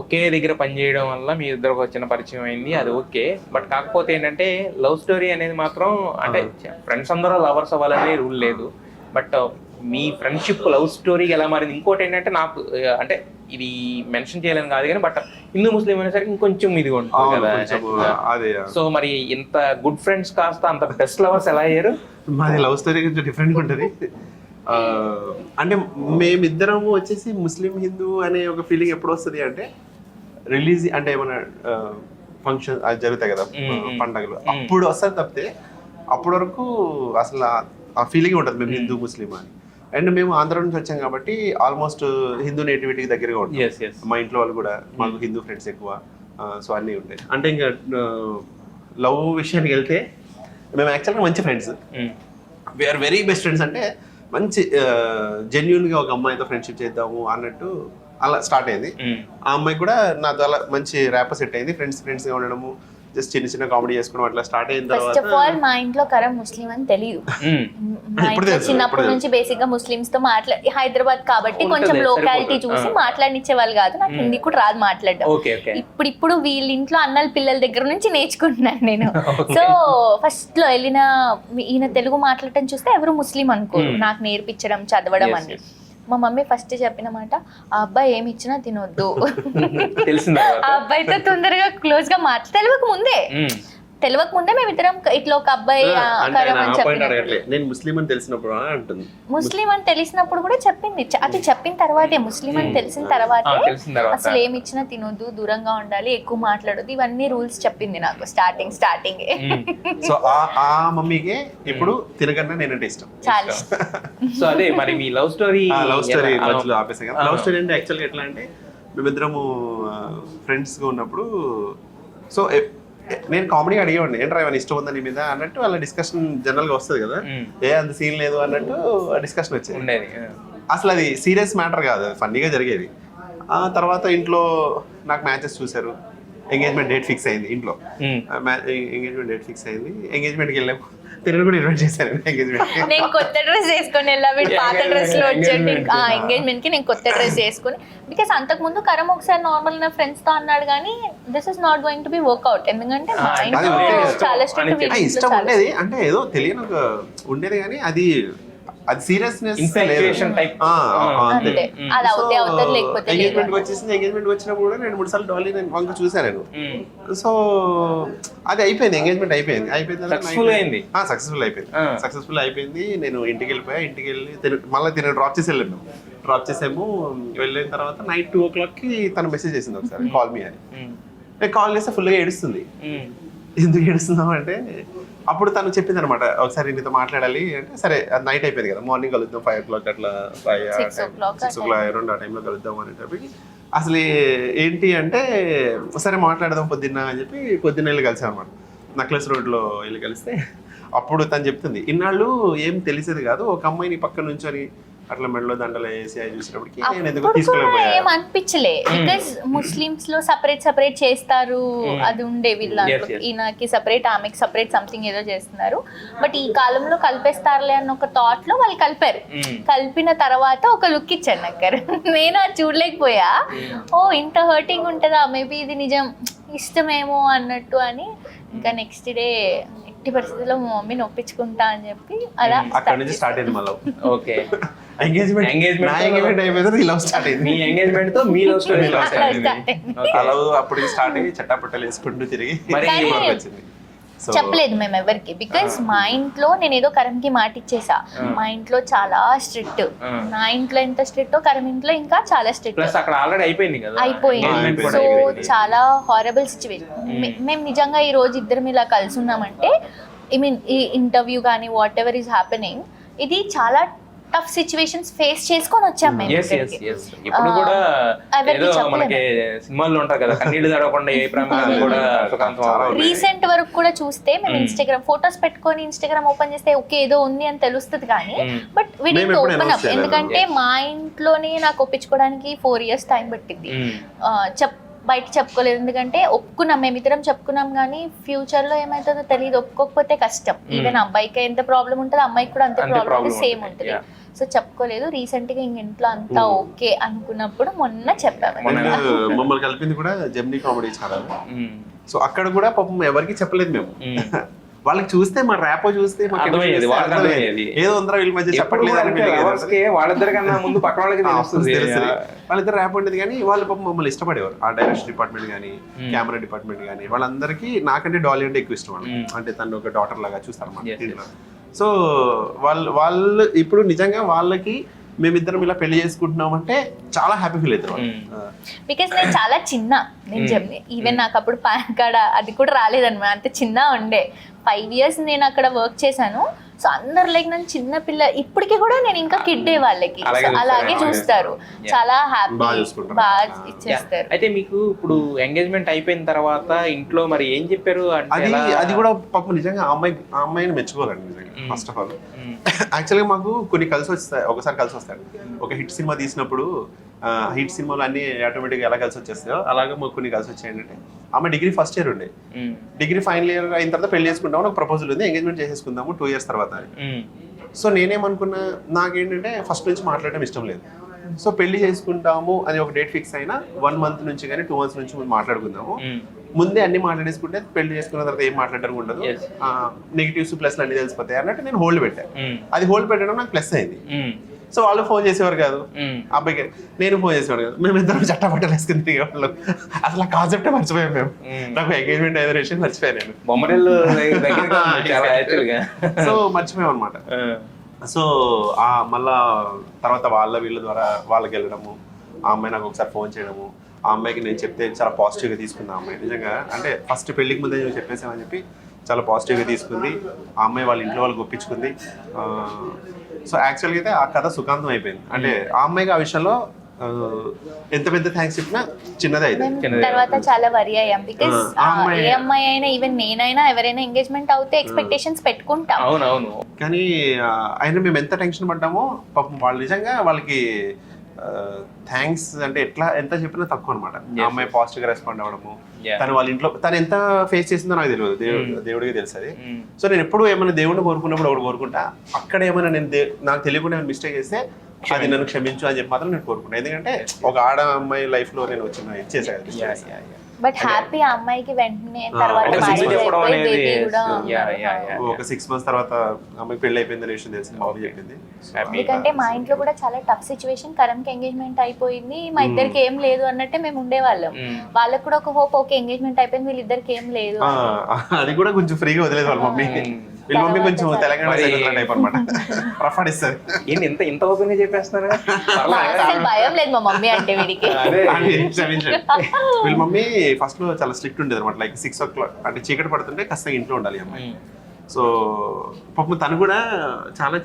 ఒకే దగ్గర పనిచేయడం వల్ల మీ ఇద్దరికి వచ్చిన పరిచయం అయింది, అది ఓకే. బట్ కాకపోతే ఏంటంటే లవ్ స్టోరీ అనేది మాత్రం అంటే ఫ్రెండ్స్ అందరూ లవర్స్ అవ్వాలనే రూల్ లేదు. బట్ మీ ఫ్రెండ్షిప్ లవ్ స్టోరీకి ఎలా మారింది? ఇంకోటి ఏంటంటే నాకు అంటే ఇది మెన్షన్ చేయలేని కాదు కానీ బట్ హిందూ ముస్లిం అనేసరికి ఇంకొంచెం ఇదిగా ఉంటుంది కదా. సో మరి ఇంత గుడ్ ఫ్రెండ్స్ కాస్త అంత బెస్ట్ లవర్స్ ఎలా అయ్యారు? మాది లవ్ స్టోరీ కొంచెం డిఫరెంట్గా ఉంటుంది. అంటే మేమిద్దరము వచ్చేసి ముస్లిం హిందూ అనే ఒక ఫీలింగ్ ఎప్పుడు వస్తుంది అంటే రిలీజ్ అంటే ఏమైనా ఫంక్షన్ అది జరుగుతాయి కదా పండగలు, అప్పుడు వస్తుంది తప్పితే అప్పటి వరకు అసలు ఆ ఫీలింగ్ ఉంటుంది మేము హిందూ ముస్లిం అని. అండ్ మేము ఆంధ్ర నుంచి వచ్చాం కాబట్టి ఆల్మోస్ట్ హిందూ నేటివిటీకి దగ్గరగా ఉంటుంది. మా ఇంట్లో వాళ్ళు కూడా మాకు హిందూ ఫ్రెండ్స్ ఎక్కువ, సో అన్నీ ఉంటాయి. అంటే ఇంకా లవ్ విషయానికి వెళ్తే మేము యాక్చువల్గా మంచి friends, we're very best friends. అంటే మంచి జెన్యున్గా ఒక అమ్మాయితో ఫ్రెండ్షిప్ చేద్దాము అన్నట్టు అలా స్టార్ట్ అయింది. ఆ అమ్మాయి కూడా నాతో అలా మంచి ర్యాప్ సెట్ అయింది, ఫ్రెండ్స్గా ఉండడము, జస్ట్ చిన్న చిన్న కామెడీ చేసుకోవడం అట్లా స్టార్ట్ అయిన తర్వాత ఫస్ట్ ఆఫ్ ఆల్ మా ఇంట్లో కరం ముస్లిం అని తెలియదు. మా ఇంట్లో చిన్నప్పటి నుంచి బేసిక్ గా ముస్లిమ్స్ తో మాట్లాడి హైదరాబాద్ కాబట్టి కొంచెం లోకాలిటీ చూసి మాట్లాడినిచ్చే వాళ్ళు కాదు. నాకు హిందీ కూడా రాదు మాట్లాడడం. ఇప్పుడు వీళ్ళ ఇంట్లో అన్నల పిల్లల దగ్గర నుంచి నేర్చుకుంటున్నాను నేను. సో ఫస్ట్ లో వెళ్ళిన ఈయన తెలుగు మాట్లాడటం చూస్తే ఎవరు ముస్లిం అనుకోరు, నాకు నేర్పించడం చదవడం అని. మా మమ్మీ ఫస్ట్ చెప్పిన మాట, ఆ అబ్బాయి ఏమి ఇచ్చినా తినొద్దు, ఆ అబ్బాయితో తొందరగా క్లోజ్ గా తెలియక ముందే మేమిద్దరం ఇట్లా ఒక అబ్బాయి నేను ముస్లిం అని తెలిసినప్పుడు అంటుంది. ముస్లిం అని తెలిసినప్పుడు కూడా చెప్పింది. అది చెప్పిన తర్వాతే, ముస్లిం అని తెలిసిన తర్వాతే అసలు ఏమి ఇచ్చినా తినొద్దు, దూరంగా ఉండాలి, ఎక్కువ మాట్లాడొద్దు, ఇవన్నీ రూల్స్ చెప్పింది నాకు స్టార్టింగ్. సో ఆ మమ్మీకి ఇప్పుడు తినకన్నా నేనంటే ఇష్టం చాలా. సో అదే మరి మీ లవ్ స్టోరీ ఆపేసాం కదా. లవ్ స్టోరీ అంటే యాక్చువల్గా ఎట్లా అంటే మేమిద్దరము ఫ్రెండ్స్గా ఉన్నప్పుడు సో నేను కామెడీ అడిగేవాడిని, ఏంట్రా ఏమైనా ఇష్టం ఉందా నీ మీద అన్నట్టు. వాళ్ళ డిస్కషన్ జనరల్ గా వస్తుంది కదా, అంత సీన్ లేదు అన్నట్టు డిస్కషన్ వచ్చేది. అసలు అది సీరియస్ మ్యాటర్ కాదు, ఫన్నీగా జరిగేది. ఆ తర్వాత ఇంట్లో నాకు మ్యాచెస్ చూశారు, ఎంగేజ్మెంట్ డేట్ ఫిక్స్ అయింది. ఇంట్లో ఎంగేజ్మెంట్ డేట్ ఫిక్స్ అయింది, ఎంగేజ్మెంట్కి వెళ్ళాము. తిరుగు కూడా ఇన్వైట్ చేశాను ఎంగేజ్మెంట్. నేను కొత్త డ్రెస్ వేసుకొని వెళ్ళాము, పాత డ్రెస్ లో వచ్చండి ఎంగేజ్మెంట్ కి. నేను కొత్త డ్రెస్ వేసుకొని, బికాస్ అంతకు ముందు కరం ఒకసారి నార్మల్ నా ఫ్రెండ్స్ తో అన్నాడు కానీ this is not going to be work out. ఎందుకంటే మా ఇంట్లో చాలా స్ట్రిక్ట్ ఇష్టం ఉండేది, అంటే ఏదో తెలియని ఉండేది కానీ అది సీరియస్నెస్ ఎంగేజ్మెంట్ వచ్చేసింది. ఎంగేజ్మెంట్ వచ్చినప్పుడు కూడా 2-3 సార్లు డాలీ నేను వంక చూసాను నేను. సో అది అయిపోయింది, ఎంగేజ్మెంట్ అయిపోయింది. సక్సెస్ఫుల్ అయిపోయింది. నేను ఇంటికి వెళ్ళిపోయా. ఇంటికి వెళ్ళి మళ్ళీ తిన డ్రాప్ చేసాము. వెళ్ళిన తర్వాత నైట్ 2 o'clock తను మెసేజ్ చేసింది ఒకసారి, కాల్ మీ అని. నేను కాల్ చేస్తే ఫుల్గా ఏడుస్తుంది. ఎందుకు ఏడుస్తున్నావు అంటే అప్పుడు తను చెప్పింది అనమాట, ఒకసారి నీతో మాట్లాడాలి అంటే. సరే అది నైట్ అయిపోయింది కదా, మార్నింగ్ కలుద్దాం 5 o'clock అట్లా, 6 o'clock అరౌండ్ ఆ టైంలో కలుద్దాం అనేటప్పటికి అసలు ఏంటి అంటే సరే మాట్లాడదాం పొద్దున్న అని చెప్పి పొద్దున్న వెళ్ళి కలిసాం అనమాట. నక్లెస్ రోడ్లో వెళ్ళి కలిస్తే అప్పుడు తను చెప్తుంది, ఇన్నాళ్ళు ఏం తెలిసేది కాదు, ఒక అమ్మాయిని పక్కన నుంచొని అట్లా మెడలో దండలు వేసి అవి చూసినప్పటికి నేను ఎందుకు తీసుకోలేకపోయా. ఏం అనిపించలే, బికాస్ ముస్లిమ్స్ లో సపరేట్ చేస్తారు, అది ఉండే వీళ్ళ ఈయనకి సపరేట్, ఆమెకి సపరేట్ సంథింగ్ ఏదో చేస్తున్నారు. బట్ ఈ కాలంలో కలిపేస్తారులే అన్న ఒక థాట్ లో వాళ్ళు కలిపారు. కలిపిన తర్వాత ఒక లుక్ ఇచ్చాను నాకు. నేను అది చూడలేకపోయా. ఓ ఇంత హర్టింగ్ ఉంటుందా, మేబీ ఇది నిజం ఇష్టమేమో అన్నట్టు అని. ఇంకా నెక్స్ట్ డే ఎట్టి పరిస్థితుల్లో మా మమ్మీని ఒప్పించుకుంటా అని చెప్పి అలా అక్కడ నుంచి స్టార్ట్ అయింది మళ్ళీ. ఓకే, ఎంగేజ్మెంట్ అయిపోయింది, లవ్ స్టార్ట్ అయింది. మీ ఎంగేజ్మెంట్ తో మీ లవ్ స్టోరీ లవ్ అప్పుడు స్టార్ట్ అయ్యి చట్టాపట్టలు వేసుకుంటూ తిరిగి వచ్చింది. చెప్పలేదు మేము ఎవరికి, బికాస్ మా ఇంట్లో నేను ఏదో కరంకి మాట ఇచ్చేసా. మా ఇంట్లో చాలా స్ట్రిక్ట్, నా ఇంట్లో ఎంత స్ట్రిక్ట్ కరం ఇంట్లో ఇంకా చాలా స్ట్రిక్ట్ అయిపోయింది. సో చాలా హారబుల్ సిచ్యువేషన్. మేము నిజంగా ఈ రోజు ఇద్దరం ఇలా కలిసి ఉన్నామంటే ఐ మీన్ ఈ ఇంటర్వ్యూ కానీ వాట్ ఎవర్ ఈస్ హ్యాపెనింగ్, ఇది చాలా టఫ్ సిచ్యువేషన్స్ ఫేస్ చేసుకొని వచ్చాం మేము. ఇప్పుడు కూడా ఏదో మనకి సినిమాల్లో ఉంటారు కదా, కన్నీళ్లు తడవకుండా ఏ ప్రమాదం కూడా రీసెంట్ వరకు కూడా చూస్తే మేము ఇన్స్టాగ్రామ్ ఫొటోస్ పెట్టుకొని ఇన్స్టాగ్రామ్ ఓపెన్ చేస్తే ఓకే ఏదో ఉంది అని తెలుస్తుంది కానీ but we didn't open up. ఎందుకంటే మా ఇంట్లోనే నాకు ఒప్పించుకోవడానికి 4 years టైం పట్టింది. బయట చెప్పుకోలేదు, ఎందుకంటే ఒప్పుకున్నాం, మేమిద్దరం చెప్పుకున్నాం కానీ ఫ్యూచర్ లో ఏమవుతుందో తెలియదు. ఒప్పుకోకపోతే కష్టం. ఈవెన్ అబ్బాయికి ఎంత ప్రాబ్లం ఉంటుంది, అమ్మాయికి కూడా అంతే ప్రాబ్లం ఉంటుంది, సేమ్ ఉంటుంది. సో చెప్పుకోలేదు. రీసెంట్ గా ఇంక ఇంట్లో అంతా ఓకే అనుకున్నప్పుడు మొన్న చెప్పాము. మమ్మల్ని కలిపింది కూడా జెమినీ కామెడీ ఛానల్. సో అక్కడ కూడా పాపం ఎవరికి చెప్పలేదు మేము. వాళ్ళకి చూస్తే మా ర్యాపో చూస్తే ఏదో ఉందరా వీళ్ళ మధ్య చెప్పట్లేదు వాళ్ళిద్దరికన్నా ముందు పక్కన వాళ్ళకి వాళ్ళిద్దరు ర్యాప్ ఉండేది. కానీ వాళ్ళు పాపం మమ్మల్ని ఇష్టపడేవారు. ఆ డైరెక్షన్ డిపార్ట్మెంట్ కానీ కెమెరా డిపార్ట్మెంట్ కానీ వాళ్ళందరికీ నాకంటే డాలీ అంటే ఎక్కువ ఇష్టం వాళ్ళు. అంటే తను ఒక డాటర్ లాగా చూస్తారు అన్నమాట. సో వాళ్ళు ఇప్పుడు నిజంగా వాళ్ళకి మేమిద్దరం ఇలా పెళ్లి చేసుకుంటున్నాం అంటే చాలా హ్యాపీ ఫీల్ అవుతారు. బికాస్ నేను చాలా చిన్న, నేను చెప్పి ఈవెన్ నాకు అప్పుడు పాన్ కార్డ్ అది కూడా రాలేదన్నమాట, అంత చిన్న ఉండే. 5 years నేను అక్కడ వర్క్ చేశాను. సో అందరు లైక్ నన్ను చిన్న పిల్ల, ఇప్పటికీ కూడా నేను ఇంకా కిడ్డే వాళ్ళకి, అలాగే చూస్తారు, చాలా హ్యాపీ బాగా ఇచ్చేస్తారు. అయితే మీకు ఇప్పుడు ఎంగేజ్మెంట్ అయిపోయిన తర్వాత ఇంట్లో మరి ఏం చెప్పారు? అది కూడా పాపం నిజంగా ఆ అమ్మాయిని మెచ్చుకోవాలండి నిజంగా. ఫస్ట్ ఆఫ్ ఆల్ యాక్చువల్గా మాకు కొన్ని కలిసి వస్తాయి, ఒకసారి కలిసి వస్తాయి. ఒక హిట్ సినిమా తీసినప్పుడు హిట్ సినిమాలు అన్ని ఆటోమేటిక్గా ఎలా కలిసి వచ్చేస్తాయో అలాగే మాకు కొన్ని కలిసి వచ్చాయి. ఏంటంటే ఆమె డిగ్రీ ఫస్ట్ ఇయర్ ఉండే, డిగ్రీ ఫైనల్ ఇయర్ అయిన తర్వాత పెళ్లి చేసుకుంటాము, నాకు ప్రపోజల్ ఉంది, ఎంగేజ్మెంట్ చేసేసుకుందాము 2 years తర్వాత. సో నేనేమనుకున్నా, నాకేంటంటే ఫస్ట్ నుంచి మాట్లాడడం ఇష్టం లేదు. సో పెళ్లి చేసుకుంటాము అని ఒక డేట్ ఫిక్స్ అయినా 1 month నుంచి కానీ 2 months నుంచి మాట్లాడుకుందాము. ముందే అన్ని మాట్లాడేసుకుంటే పెళ్లి చేసుకున్న తర్వాత ఏం మాట్లాడడం ఉండదు, నెగిటివ్స్ ప్లస్ అన్ని తెలిసిపోతాయి అన్నట్టు నేను హోల్డ్ పెట్టాను. అది హోల్డ్ పెట్టడం నాకు ప్లస్ అయింది. సో వాళ్ళు ఫోన్ చేసేవారు కాదు అబ్బాయికి, నేను ఫోన్ చేసేవాడు కాదు, మేము ఇద్దరు చట్టబట్టలు వేసుకుని తిరిగేవాళ్ళు. అసలు ఆ కాన్సెప్టే మర్చిపోయాం మేము. నాకు ఎంగేజ్మెంట్ అయిన విషయం మర్చిపోయాను నేను. సో మర్చిపోయాం అనమాట. సో మళ్ళా తర్వాత వీళ్ళ ద్వారా వాళ్ళకి వెళ్ళడము, ఆ అమ్మాయి నాకు ఒకసారి ఫోన్ చేయడము, ఆ అమ్మాయికి నేను చెప్తే చాలా పాజిటివ్గా తీసుకుంది ఆ అమ్మాయి. నిజంగా అంటే ఫస్ట్ పెళ్లికి ముందే నువ్వు చెప్పేసామని చెప్పి చాలా పాజిటివ్గా తీసుకుంది. ఆ అమ్మాయి వాళ్ళ ఇంట్లో వాళ్ళకి ఒప్పించుకుంది. సో యాక్చువల్గా అయితే ఆ కథ సుఖాంతం అయిపోయింది. అంటే ఆ అమ్మాయికి ఆ విషయంలో ఎంత పెద్ద థ్యాంక్స్ చెప్పినా చిన్నదే అయితే. తర్వాత చాలా వరి అయ్యాం. బికాస్ ఏ అమ్మాయి అయినా, ఈవెన్ నేనైనా, ఎవరైనా ఎంగేజ్మెంట్ అవుతే ఎక్స్పెక్టేషన్స్ పెట్టుకుంటాం. అవునవును. కానీ అయినా మేము ఎంత టెన్షన్ పడ్డామో పాపం వాళ్ళు నిజంగా వాళ్ళకి థ్యాంక్స్ అంటే ఎంత చెప్పినా తక్కువ అనమాట. ఆ అమ్మాయి పాజిటివ్ గా రెస్పాండ్ అవ్వడము, తను వాళ్ళ ఇంట్లో తను ఎంత ఫేస్ చేసిందో నాకు తెలియదు, దేవుడికి తెలుసు అది. సో నేను ఎప్పుడు ఏమైనా దేవుడిని కోరుకున్నప్పుడు ఒకటి కోరుకుంటా, అక్కడ ఏమైనా నేను నాకు తెలియకుండా ఏమైనా మిస్టేక్ చేస్తే అది నన్ను క్షమించు అని చెప్పి మాత్రం నేను కోరుకుంటా. ఎందుకంటే ఒక ఆడ అమ్మాయి లైఫ్ లో నేను వచ్చిన ఇచ్చేసాను. బట్ హ్యాపీ ఆ అమ్మాయికి వెంటనే తర్వాత ఒక 6 months తర్వాత అమ్మాయికి పెళ్లి అయిపోయింది అనే విషయం తెలిసింది, బాబు చెప్పింది. ఎందుకంటే మా ఇంట్లో కూడా చాలా టఫ్ సిచ్యువేషన్, కరణ్కి ఎంగేజ్మెంట్ అయిపోయింది, మా ఇద్దరికి ఏం లేదు అన్నట్టే మేము ఉండేవాళ్ళం. వాళ్ళకి కూడా ఒక హోప్, ఓకే ఎంగేజ్మెంట్ అయిపోయింది, వీళ్ళిద్దరికి ఏం లేదు. అది కూడా కొంచెం ఫ్రీగా వదిలేదు వాళ్ళ మమ్మీ. వీళ్ళ మమ్మీ కొంచెం తెలంగాణ టైప్ అనమాట, రఫాడిస్తారు. ఇంత ఓపెన్ గా చెప్పేస్తున్నారు, భయం లేదు మా మమ్మీ అంటే వీడికి. వీళ్ళ మమ్మీ ఫస్ట్ లో చాలా స్ట్రిక్ట్ ఉండేది అనమాట. లైక్ 6 o'clock అంటే చీకటి పడుతుంటే ఖచ్చితంగా ఇంట్లో ఉండాలి అమ్మాయి. సో పాపం తను కూడా చాలా